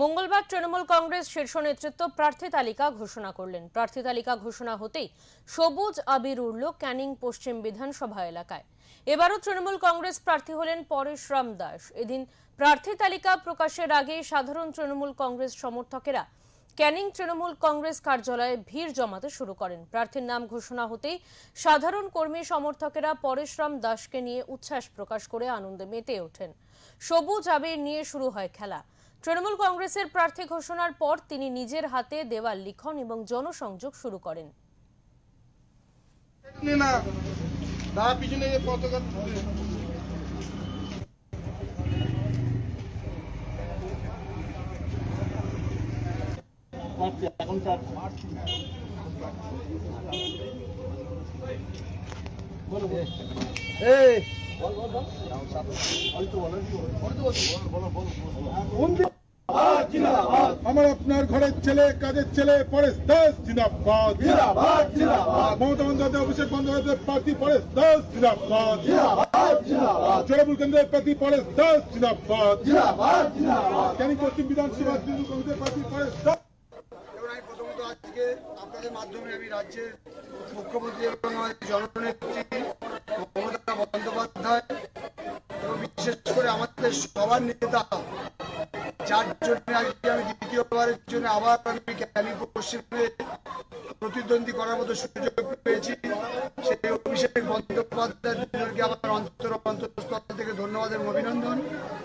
মঙ্গলবার তৃণমূল কংগ্রেস শীর্ষ নেতৃত্ব প্রার্থী তালিকা ঘোষণা করলেন। প্রার্থী তালিকা ঘোষণা হতেই সবুজ আবির উড়ল ক্যানিং পশ্চিম বিধানসভা এলাকায়। এবারও তৃণমূল কংগ্রেস প্রার্থী হলেন পরেশরাম দাস। এদিন প্রার্থী তালিকা প্রকাশের আগে সাধারণ তৃণমূল কংগ্রেস সমর্থকেরা ক্যানিং তৃণমূল কংগ্রেস কার্যালয়ে ভিড় জমাতে শুরু করেন। প্রার্থীর নাম ঘোষণা হতেই সাধারণ কর্মী সমর্থকেরা পরেশরাম দাসকে নিয়ে উচ্ছ্বাস প্রকাশ করে আনন্দে মেতে ওঠেন। সবুজ আবির নিয়ে শুরু হয় খেলা। তৃণমূল কংগ্রেসের প্রার্থী ঘোষণার পর তিনি নিজের হাতে দেওয়াল লিখন এবং জনসংযোগ শুরু করেন। আমার আপনার ঘরের ছেলে, কাজের ছেলে পরেশ দাস জিন্দাবাদ। মমতা বন্দ্যোপাধ্যায়, অভিষেক বন্দ্যোপাধ্যায়ের প্রার্থী পরেশ দাস জিন্দাবাদ। তৃণমূল কেন্দ্রের প্রার্থী পরেশ দাস জিন্দাবাদ। ক্যানিং পশ্চিম বিধানসভা তৃণমূল কংগ্রেসের প্রার্থী পরেশ দাস। আমি প্রথমত আজকে আপনাদের মাধ্যমে আমি রাজ্যের মুখ্যমন্ত্রী এবং জননেত্রী মমতা বন্দ্যোপাধ্যায় এবং বিশেষ করে আমাদের সবার নেতা, যার জন্য আজকে আমি দ্বিতীয়বারের জন্য আবার আমি ক্যানিং পশ্চিমে প্রতিদ্বন্দ্বী করার মতো সুযোগ পেয়েছি, সেই অভিষেক বন্দ্যোপাধ্যায় দুজনকে আমার অন্তঃস্থল থেকে ধন্যবাদ এবং অভিনন্দন।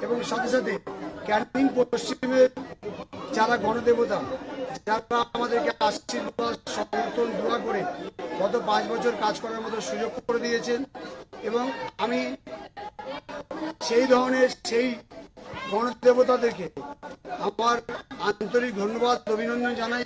এবং সাথে সাথে ক্যানিং পশ্চিমের যারা গণদেবতা, যারা আমাদেরকে আশীর্বাদ, সমর্থন, দোয়া করে গত 5 বছর কাজ করার মতো সুযোগ করে দিয়েছেন, এবং আমি সেই ধরনের সেই গণদেবতাদেরকে আমার আন্তরিক ধন্যবাদ অভিনন্দন জানাই।